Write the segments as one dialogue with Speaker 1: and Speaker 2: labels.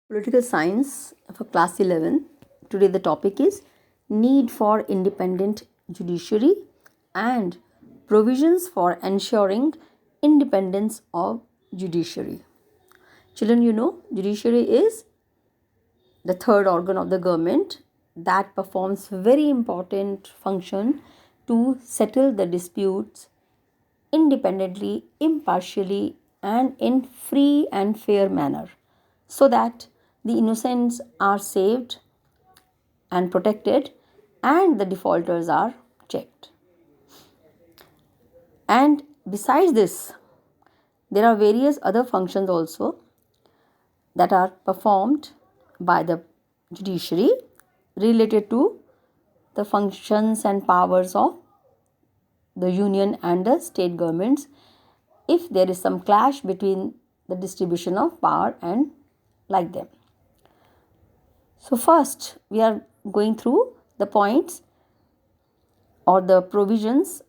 Speaker 1: Political Science for Class 11. Today the topic is Need for Independent Judiciary and Provisions for Ensuring Independence of Judiciary. Children, judiciary is the third organ of the government that performs very important function to settle the disputes independently, impartially, and in free and fair manner, so that the innocents are saved and protected and the defaulters are checked. And besides this, there are various other functions also that are performed by the judiciary related to the functions and powers of the union and the state governments if there is some clash between the distribution of power and like them. So first we are going through the points or the provisions,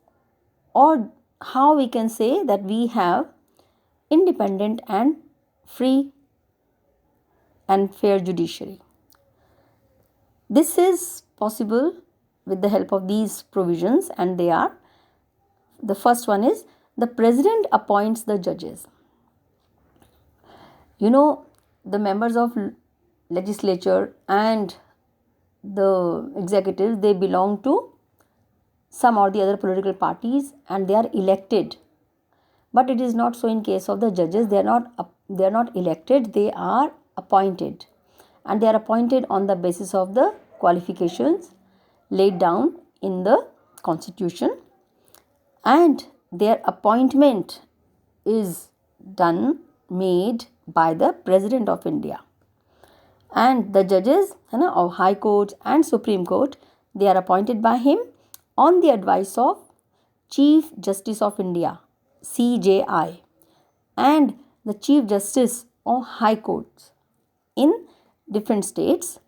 Speaker 1: or how we can say that we have independent and free and fair judiciary. This is possible with the help of these provisions, and they are: the first one is the president appoints the judges. The members of legislature and the executives, they belong to some or the other political parties and they are elected. But it is not so in case of the judges. They are not elected, they are appointed, and they are appointed on the basis of the qualifications laid down in the constitution, and their appointment is made by the President of India. And the judges of High Court and Supreme Court, they are appointed by him on the advice of Chief Justice of India, CJI, and the Chief Justice of High Courts in different states,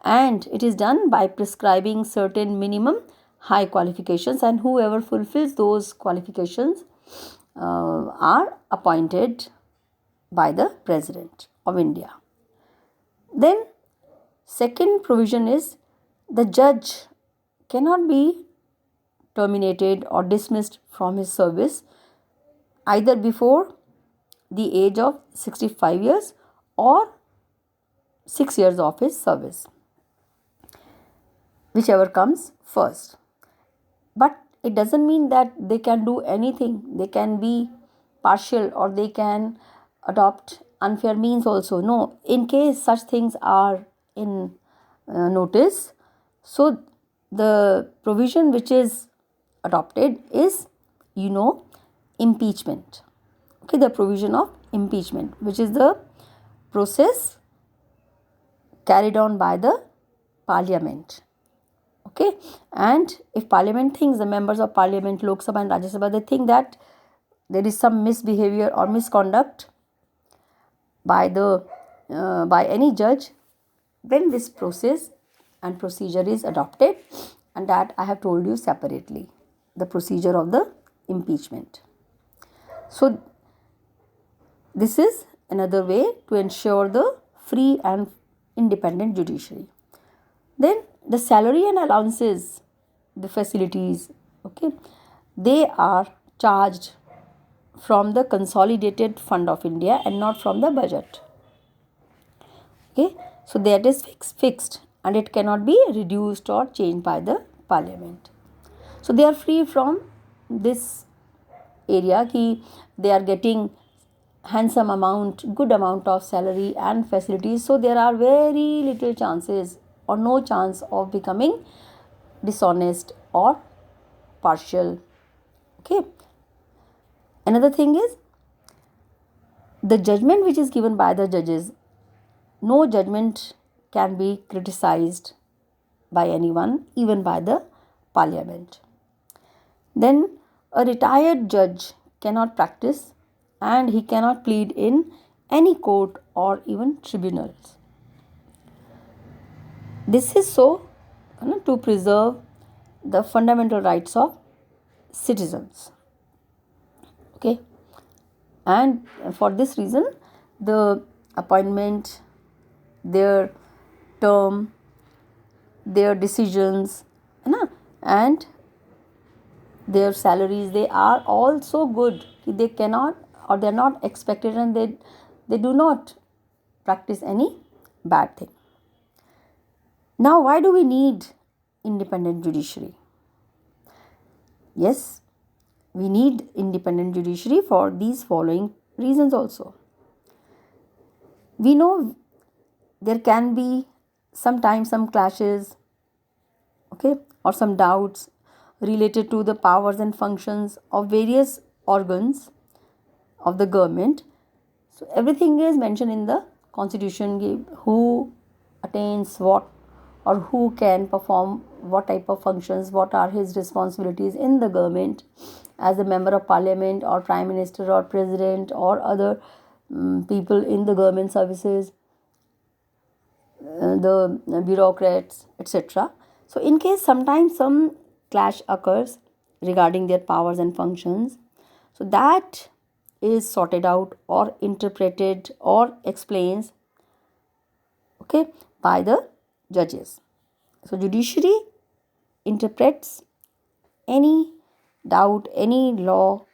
Speaker 1: and it is done by prescribing certain minimum high qualifications, and whoever fulfills those qualifications are appointed by the President of India. Then second provision is the judge cannot be terminated or dismissed from his service either before the age of 65 years or 6 years of his service, whichever comes first. But it doesn't mean that they can do anything. They can be partial or they can adopt unfair means also. No, in case such things are in notice, so the provision which is adopted is impeachment. Okay, the provision of impeachment, which is the process carried on by the parliament. Okay, and if parliament thinks, the members of parliament, Lok Sabha and Rajya Sabha, they think that there is some misbehavior or misconduct by any judge, then this process and procedure is adopted, and that I have told you separately, the procedure of the impeachment. So this is another way to ensure the free and independent judiciary. Then the salary and allowances, the facilities, okay, they are charged from the consolidated fund of India and not from the budget. Okay, so that is fixed and it cannot be reduced or changed by the parliament. So they are free from this area ki they are getting handsome amount, good amount of salary and facilities, so there are very little chances or no chance of becoming dishonest or partial. Okay, another thing is the judgment which is given by the judges, no judgment can be criticized by anyone, even by the parliament. Then a retired judge cannot practice and he cannot plead in any court or even tribunals. This is so to preserve the fundamental rights of citizens. Okay, and for this reason the appointment their term, their decisions, and their salaries, they are all so good. They cannot, or they are not expected, and they do not practice any bad thing. Now, why do we need independent judiciary? Yes, we need independent judiciary for these following reasons also. We know there can be sometimes some clashes, okay, or some doubts related to the powers and functions of various organs of the government. So everything is mentioned in the constitution, who attains what, or who can perform what type of functions, what are his responsibilities in the government as a member of parliament or prime minister or president or other people in the government services, the bureaucrats, etc. So in case sometimes some clash occurs regarding their powers and functions, so that is sorted out or interpreted or explains, okay, by the judges. So judiciary interprets any doubt, any law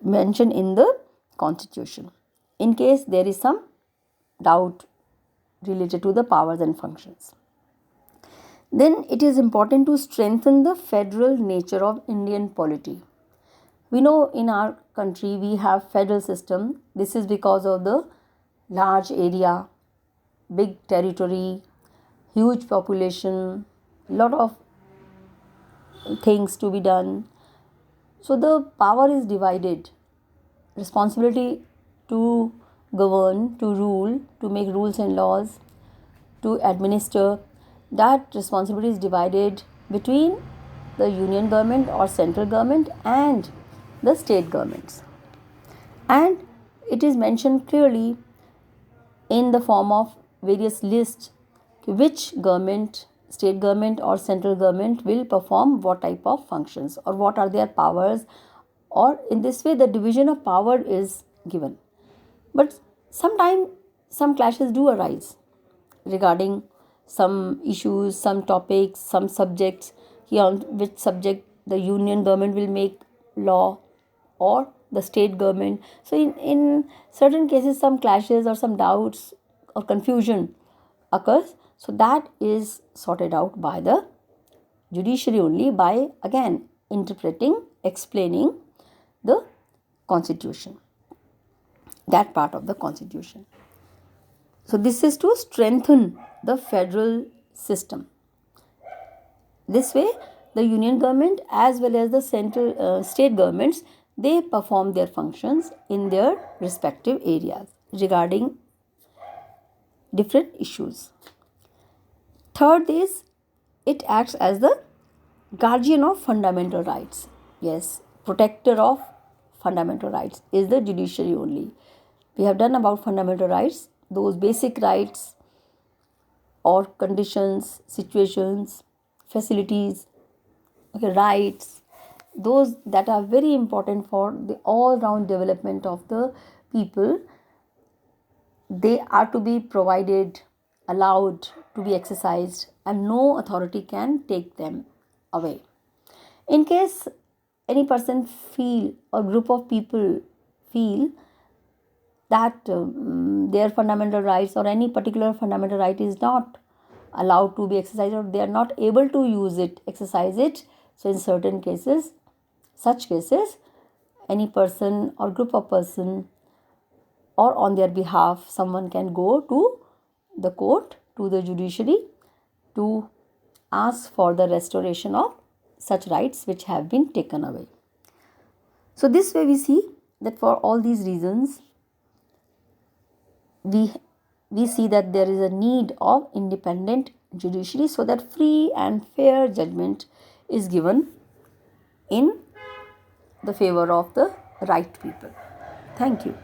Speaker 1: mentioned in the constitution in case there is some doubt related to the powers and functions. Then it is important to strengthen the federal nature of Indian polity. We know in our country we have federal system. This is because of the large area, big territory, huge population, lot of things to be done. So the power is divided. Responsibility to govern, to rule, to make rules and laws, to administer, that responsibility is divided between the union government or central government and the state governments. And it is mentioned clearly in the form of various lists which government, state government or central government will perform what type of functions or what are their powers, or in this way the division of power is given. But sometimes some clashes do arise regarding some issues, some topics, some subjects, here on which subject the union government will make law or the state government. So in certain cases some clashes or some doubts or confusion occurs. So that is sorted out by the judiciary only, by again interpreting, explaining the constitution, that part of the constitution. So this is to strengthen the federal system. This way the union government as well as the central state governments, they perform their functions in their respective areas regarding different issues. Third is, it acts as the guardian of fundamental rights. Yes, protector of fundamental rights is the judiciary only. We have done about fundamental rights, those basic rights or conditions, situations, facilities, okay, rights, those that are very important for the all-round development of the people. They are to be provided, allowed to be exercised, and no authority can take them away. In case any person feel or group of people feel that their fundamental rights or any particular fundamental right is not allowed to be exercised, or they are not able to use it, exercise it, so in certain cases, such cases, any person or group of person or on their behalf someone can go to the court, to the judiciary, to ask for the restoration of such rights which have been taken away. So this way we see that for all these reasons we see that there is a need of independent judiciary so that free and fair judgment is given in the favor of the right people. Thank you.